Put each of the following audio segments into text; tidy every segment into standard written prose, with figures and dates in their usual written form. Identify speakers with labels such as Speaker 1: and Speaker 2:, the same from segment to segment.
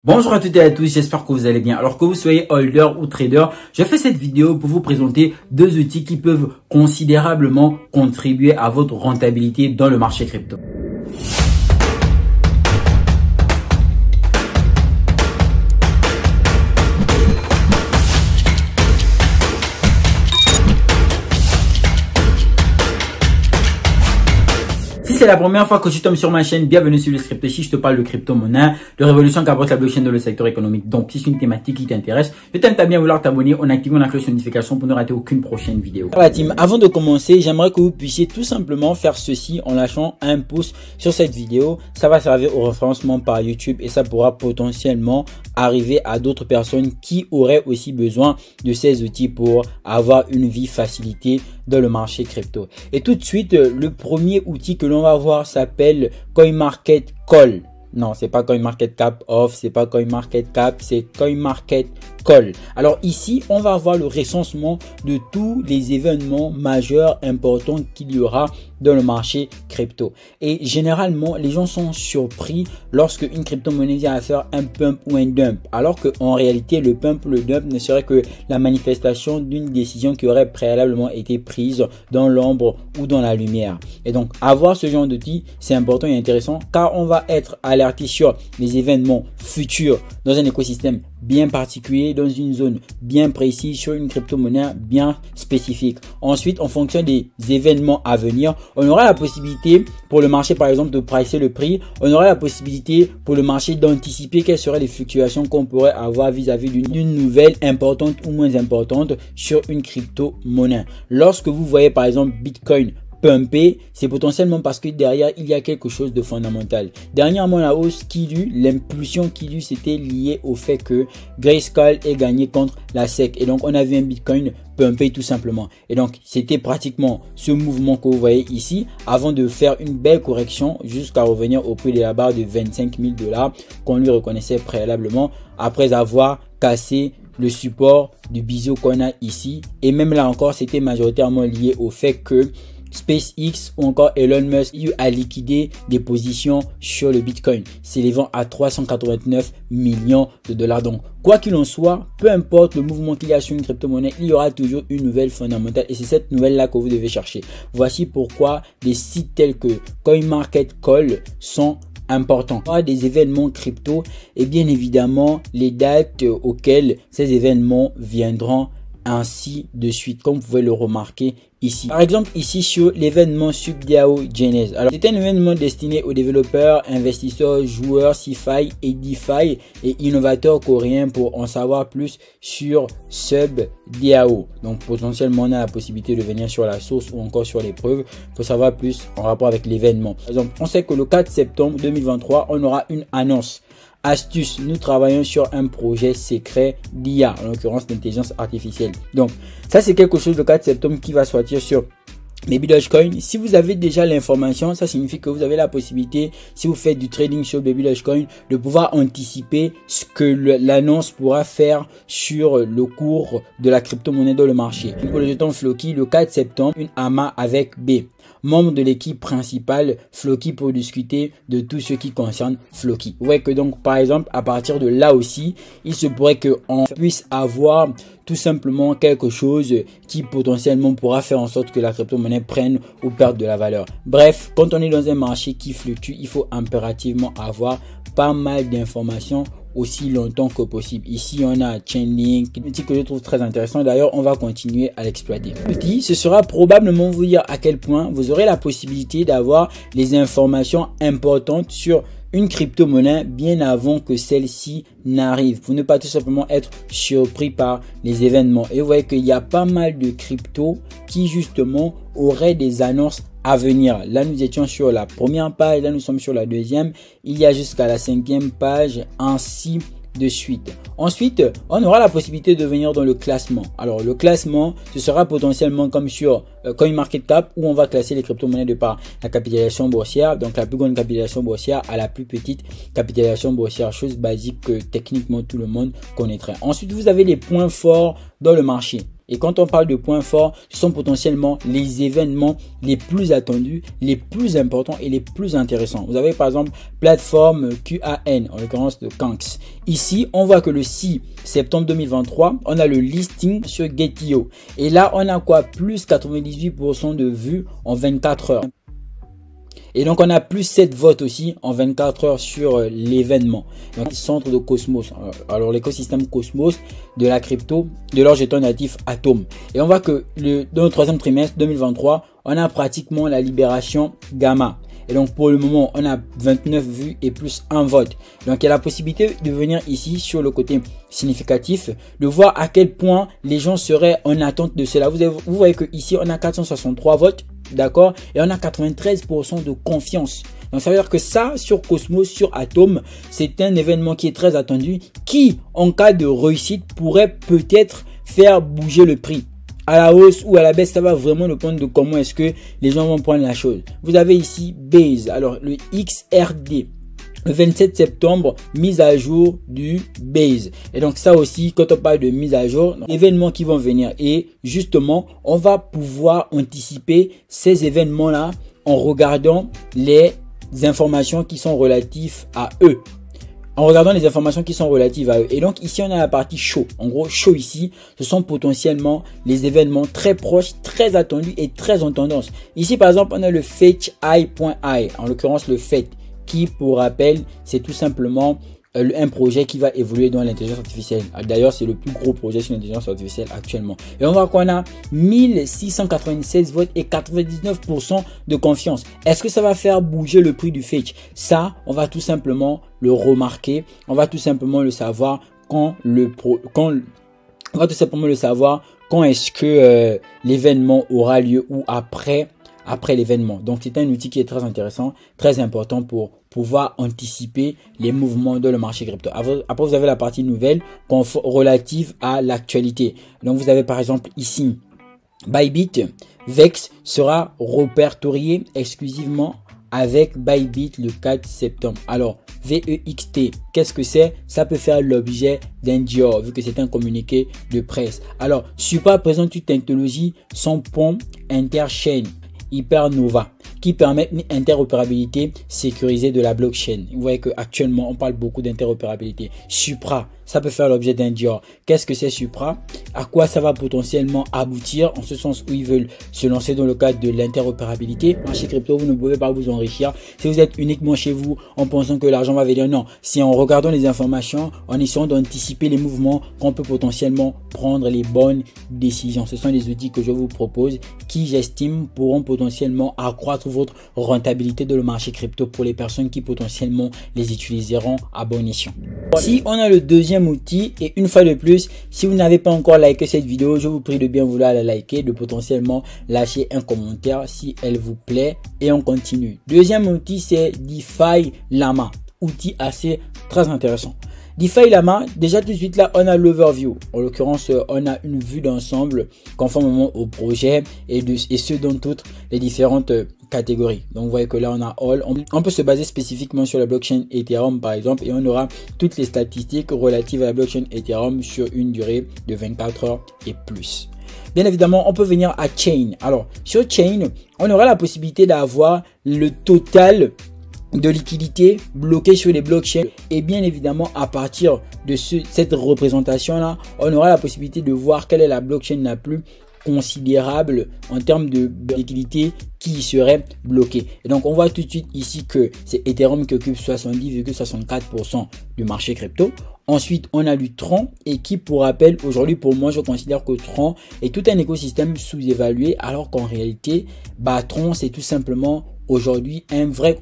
Speaker 1: Bonjour à toutes et à tous, j'espère que vous allez bien. Alors que vous soyez holder ou trader, je fais cette vidéo pour vous présenter deux outils qui peuvent considérablement contribuer à votre rentabilité dans le marché crypto. Si c'est la première fois que tu tombes sur ma chaîne, bienvenue sur le Crypto. Si je te parle de crypto-monnaie, de révolution qu'apporte la blockchain dans le secteur économique. Donc, si c'est une thématique qui t'intéresse, je t'invite à bien vouloir t'abonner en activant la cloche de notification pour ne rater aucune prochaine vidéo. Alors, la team, avant de commencer, j'aimerais que vous puissiez tout simplement faire ceci en lâchant un pouce sur cette vidéo. Ça va servir au référencement par YouTube et ça pourra potentiellement arriver à d'autres personnes qui auraient aussi besoin de ces outils pour avoir une vie facilitée dans le marché crypto. Et tout de suite, le premier outil que l'on va voir s'appelle CoinMarketCall. Non, c'est pas CoinMarketCap Off, c'est pas CoinMarketCap, c'est CoinMarketCall. Alors ici, on va voir le recensement de tous les événements majeurs importants qu'il y aura dans le marché crypto. Et généralement, les gens sont surpris lorsque une crypto-monnaie vient à faire un pump ou un dump. Alors qu'en réalité, le pump ou le dump ne serait que la manifestation d'une décision qui aurait préalablement été prise dans l'ombre ou dans la lumière. Et donc, avoir ce genre d'outil, c'est important et intéressant car on va être alerté sur les événements futurs dans un écosystème bien particulier, dans une zone bien précise, sur une crypto-monnaie bien spécifique. Ensuite, en fonction des événements à venir, on aura la possibilité pour le marché, par exemple, de pricer le prix. On aura la possibilité pour le marché d'anticiper quelles seraient les fluctuations qu'on pourrait avoir vis-à-vis d'une nouvelle importante ou moins importante sur une crypto-monnaie. Lorsque vous voyez, par exemple, Bitcoin pumper, c'est potentiellement parce que derrière il y a quelque chose de fondamental. Dernièrement, la hausse qu'il eut, l'impulsion qu'il eut, c'était lié au fait que Grayscale ait gagné contre la SEC et donc on a vu un Bitcoin pumper tout simplement. Et donc c'était pratiquement ce mouvement que vous voyez ici avant de faire une belle correction jusqu'à revenir au prix de la barre de 25 000 $ qu'on lui reconnaissait préalablement après avoir cassé le support du biseau qu'on a ici. Et même là encore, c'était majoritairement lié au fait que SpaceX ou encore Elon Musk a liquidé des positions sur le Bitcoin, s'élevant à 389 millions de $. Donc, quoi qu'il en soit, peu importe le mouvement qu'il y a sur une crypto-monnaie, il y aura toujours une nouvelle fondamentale et c'est cette nouvelle-là que vous devez chercher. Voici pourquoi des sites tels que CoinMarketCall sont important. Des événements crypto et bien évidemment les dates auxquelles ces événements viendront, ainsi de suite, comme vous pouvez le remarquer ici. Par exemple, ici sur l'événement SubDAO Genesis. Alors, c'est un événement destiné aux développeurs, investisseurs, joueurs, CeFi et DeFi et innovateurs coréens pour en savoir plus sur SubDAO. Donc, potentiellement, on a la possibilité de venir sur la source ou encore sur les preuves pour savoir plus en rapport avec l'événement. Par exemple, on sait que le 4 septembre 2023, on aura une annonce. Astuce, nous travaillons sur un projet secret d'IA, en l'occurrence d'intelligence artificielle. Donc, ça c'est quelque chose le 4 septembre qui va sortir sur Baby Dogecoin. Si vous avez déjà l'information, ça signifie que vous avez la possibilité, si vous faites du trading sur Baby Dogecoin, de pouvoir anticiper ce que l'annonce pourra faire sur le cours de la crypto-monnaie dans le marché. Pour le jeton Floki, le 4 septembre, une AMA avec B, membre de l'équipe principale Floki, pour discuter de tout ce qui concerne Floki. Vous voyez que donc, par exemple, à partir de là aussi, il se pourrait qu'on puisse avoir tout simplement quelque chose qui potentiellement pourra faire en sorte que la crypto-monnaie prenne ou perde de la valeur. Bref, quand on est dans un marché qui fluctue, il faut impérativement avoir pas mal d'informations aussi longtemps que possible. Ici, on a Chainlink, un outil que je trouve très intéressant. D'ailleurs, on va continuer à l'exploiter. L'outil, ce sera probablement vous dire à quel point vous aurez la possibilité d'avoir les informations importantes sur une crypto-monnaie bien avant que celle-ci n'arrive, pour ne pas tout simplement être surpris par les événements. Et vous voyez qu'il y a pas mal de cryptos qui justement auraient des annonces à venir. Là, nous étions sur la première page, là nous sommes sur la deuxième, il y a jusqu'à la 5e page, ainsi de suite. Ensuite, on aura la possibilité de venir dans le classement. Alors, le classement, ce sera potentiellement comme sur CoinMarketCap où on va classer les crypto-monnaies de par la capitalisation boursière. Donc, la plus grande capitalisation boursière à la plus petite capitalisation boursière. Chose basique que techniquement tout le monde connaîtrait. Ensuite, vous avez les points forts dans le marché. Et quand on parle de points forts, ce sont potentiellement les événements les plus attendus, les plus importants et les plus intéressants. Vous avez par exemple plateforme QAN, en l'occurrence de Kanks. Ici, on voit que le 6 septembre 2023, on a le listing sur Get.io. Et là, on a quoi? Plus 98% de vues en 24 heures. Et donc, on a plus 7 votes aussi en 24 heures sur l'événement. Donc, centre de Cosmos. Alors, l'écosystème Cosmos de la crypto, de leur jeton natif Atom. Et on voit que dans le troisième trimestre 2023, on a pratiquement la libération Gamma. Et donc, pour le moment, on a 29 vues et plus 1 vote. Donc, il y a la possibilité de venir ici sur le côté significatif, de voir à quel point les gens seraient en attente de cela. Vous voyez que ici, on a 463 votes. D'accord? Et on a 93% de confiance. Donc, ça veut dire que ça, sur Cosmos, sur Atom, c'est un événement qui est très attendu, qui, en cas de réussite, pourrait peut-être faire bouger le prix. À la hausse ou à la baisse, ça va vraiment dépendre de comment est-ce que les gens vont prendre la chose. Vous avez ici Base, alors le XRD. Le 27 septembre, mise à jour du Base. Et donc ça aussi, quand on parle de mise à jour, événements qui vont venir. Et justement, on va pouvoir anticiper ces événements-là en regardant les informations qui sont relatives à eux. En regardant les informations qui sont relatives à eux. Et donc ici, on a la partie chaud. En gros, chaud ici, ce sont potentiellement les événements très proches, très attendus et très en tendance. Ici, par exemple, on a le FetchEye.ai, en l'occurrence le FET. Qui, pour rappel, c'est tout simplement un projet qui va évoluer dans l'intelligence artificielle. D'ailleurs, c'est le plus gros projet sur l'intelligence artificielle actuellement. Et on voit qu'on a 1696 votes et 99% de confiance. Est-ce que ça va faire bouger le prix du Fetch? Ça, on va tout simplement le remarquer. On va tout simplement le savoir quand est-ce que l'événement aura lieu ou après l'événement. Donc, c'est un outil qui est très intéressant, très important pour pouvoir anticiper les mouvements dans le marché crypto. Après, vous avez la partie nouvelle relative à l'actualité. Donc, vous avez par exemple ici, Bybit, VEX sera répertorié exclusivement avec Bybit le 4 septembre. Alors, VEXT, qu'est-ce que c'est? Ça peut faire l'objet d'un Dior, vu que c'est un communiqué de presse. Alors, Supra présente une technologie sans pont interchain. Hypernova qui permet une interopérabilité sécurisée de la blockchain. Vous voyez qu'actuellement, on parle beaucoup d'interopérabilité. Supra, ça peut faire l'objet d'un Dior. Qu'est-ce que c'est Supra? À quoi ça va potentiellement aboutir? En ce sens où ils veulent se lancer dans le cadre de l'interopérabilité. Marché crypto, vous ne pouvez pas vous enrichir si vous êtes uniquement chez vous en pensant que l'argent va venir. Non, c'est en regardant les informations, en essayant d'anticiper les mouvements qu'on peut potentiellement prendre les bonnes décisions. Ce sont les outils que je vous propose qui, j'estime, pourront potentiellement accroître votre rentabilité dans le marché crypto pour les personnes qui potentiellement les utiliseront à bon escient. Si on a le deuxième outil, et une fois de plus, si vous n'avez pas encore liké cette vidéo, je vous prie de bien vouloir la liker, de potentiellement lâcher un commentaire si elle vous plaît, et on continue. Deuxième outil, c'est DeFi Llama, outil assez très intéressant. DeFi Llama, déjà tout de suite là, on a l'overview. En l'occurrence, on a une vue d'ensemble conformément au projet et ce dans toutes les différentes catégories. Donc vous voyez que là on a all. On peut se baser spécifiquement sur la blockchain Ethereum par exemple et on aura toutes les statistiques relatives à la blockchain Ethereum sur une durée de 24 heures et plus. Bien évidemment, on peut venir à Chain. Alors sur Chain, on aura la possibilité d'avoir le total de liquidité bloquée sur les blockchains et bien évidemment à partir de cette représentation là on aura la possibilité de voir quelle est la blockchain la plus considérable en termes de liquidité qui serait bloquée. Et donc on voit tout de suite ici que c'est Ethereum qui occupe 70,64% du marché crypto. Ensuite, on a du Tron et qui, pour rappel, aujourd'hui, pour moi, je considère que Tron est tout un écosystème sous-évalué alors qu'en réalité, Tron, c'est tout simplement aujourd'hui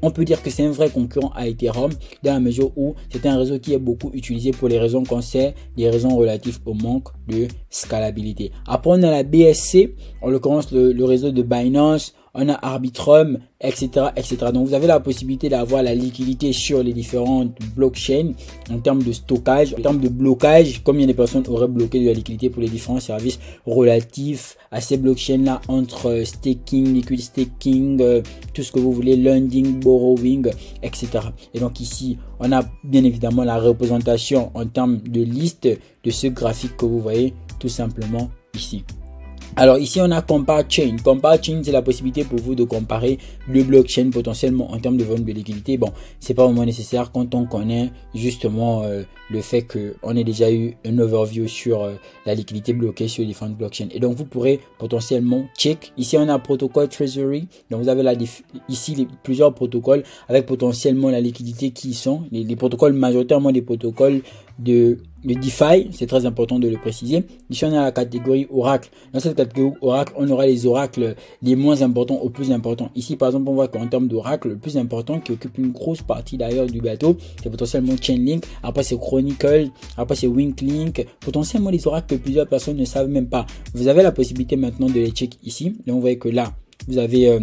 Speaker 1: on peut dire que c'est un vrai concurrent à Ethereum dans la mesure où c'est un réseau qui est beaucoup utilisé pour les raisons qu'on sait, des raisons relatives au manque de scalabilité. Après, on a la BSC, en l'occurrence le réseau de Binance, on a Arbitrum, etc., etc. Donc, vous avez la possibilité d'avoir la liquidité sur les différentes blockchains en termes de stockage, en termes de blocage, combien de personnes auraient bloqué de la liquidité pour les différents services relatifs à ces blockchains-là entre staking, liquid staking, tout ce que vous voulez, lending, borrowing, etc. Et donc ici, on a bien évidemment la représentation en termes de liste de ce graphique que vous voyez tout simplement ici. Alors ici on a Compare Chain. Compare Chain, c'est la possibilité pour vous de comparer le blockchain potentiellement en termes de volume de liquidité. Bon, c'est pas vraiment nécessaire quand on connaît justement le fait qu'on ait déjà eu un overview sur la liquidité bloquée sur différentes blockchains. Et donc vous pourrez potentiellement check. Ici on a protocole Treasury. Donc vous avez ici plusieurs protocoles avec potentiellement la liquidité qui y sont. Les protocoles majoritairement des protocoles de DeFi, c'est très important de le préciser. Ici on a la catégorie Oracle. Dans cette catégorie Oracle, on aura les oracles les moins importants aux plus importants. Ici par exemple, on voit qu'en termes d'oracle, le plus important qui occupe une grosse partie d'ailleurs du gâteau, c'est potentiellement Chainlink, après c'est Chronicle, après c'est Winklink, potentiellement les oracles que plusieurs personnes ne savent même pas. Vous avez la possibilité maintenant de les check ici. Donc vous voyez que là, vous avez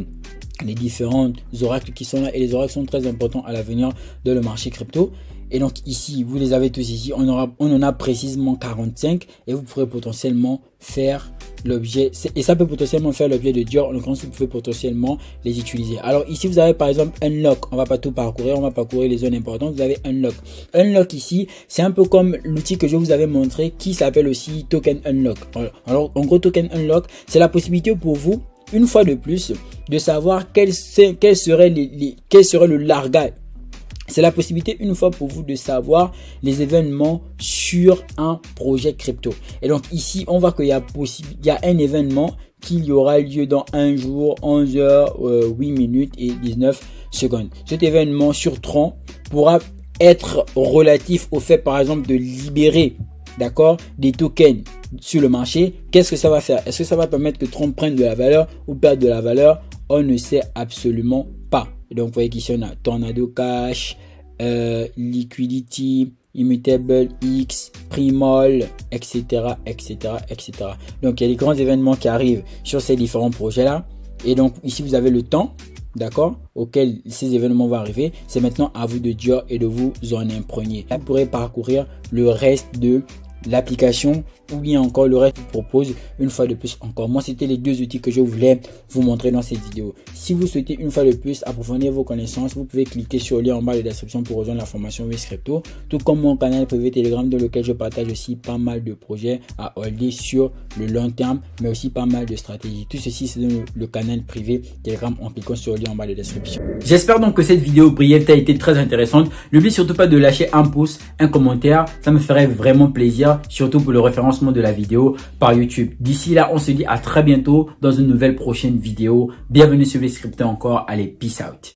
Speaker 1: les différents oracles qui sont là et les oracles sont très importants à l'avenir de le marché crypto. Et donc ici, vous les avez tous ici, on en a précisément 45 et vous pourrez potentiellement faire l'objet, et ça peut potentiellement faire l'objet de Dior, en l'occurrence vous pouvez potentiellement les utiliser. Alors ici vous avez par exemple Unlock, on va pas tout parcourir, on va parcourir les zones importantes. Vous avez Unlock. Unlock ici, c'est un peu comme l'outil que je vous avais montré qui s'appelle aussi Token Unlock. Alors en gros Token Unlock, c'est la possibilité pour vous, une fois de plus, de savoir quel serait le largage. C'est la possibilité une fois pour vous de savoir les événements sur un projet crypto. Et donc ici, on voit qu'il y a un événement qui aura lieu dans un jour, 11 heures, 8 minutes et 19 secondes. Cet événement sur Tron pourra être relatif au fait par exemple de libérer, d'accord, des tokens sur le marché. Qu'est-ce que ça va faire? Est-ce que ça va permettre que Tron prenne de la valeur ou perde de la valeur? On ne sait absolument pas. Et donc vous voyez qu'ici on a Tornado Cash, Liquidity, Immutable X, Primol, etc., etc., etc. Donc il y a des grands événements qui arrivent sur ces différents projets là. Et donc ici vous avez le temps, d'accord, auquel ces événements vont arriver. C'est maintenant à vous de dire et de vous en imprégner. Vous pourrez parcourir le reste de l'application ou bien encore le reste vous propose une fois de plus encore. Moi, c'était les deux outils que je voulais vous montrer dans cette vidéo. Si vous souhaitez une fois de plus approfondir vos connaissances, vous pouvez cliquer sur le lien en bas de la description pour rejoindre la formation Wiz Crypto, tout comme mon canal privé Telegram dans lequel je partage aussi pas mal de projets à holder sur le long terme, mais aussi pas mal de stratégies. Tout ceci, c'est dans le canal privé Telegram en cliquant sur le lien en bas de la description. J'espère donc que cette vidéo briève t'a été très intéressante. N'oublie surtout pas de lâcher un pouce, un commentaire, ça me ferait vraiment plaisir, surtout pour le référencement de la vidéo par YouTube. D'ici là, on se dit à très bientôt dans une nouvelle prochaine vidéo. Bienvenue sur Wiz Crypto encore. Allez, peace out.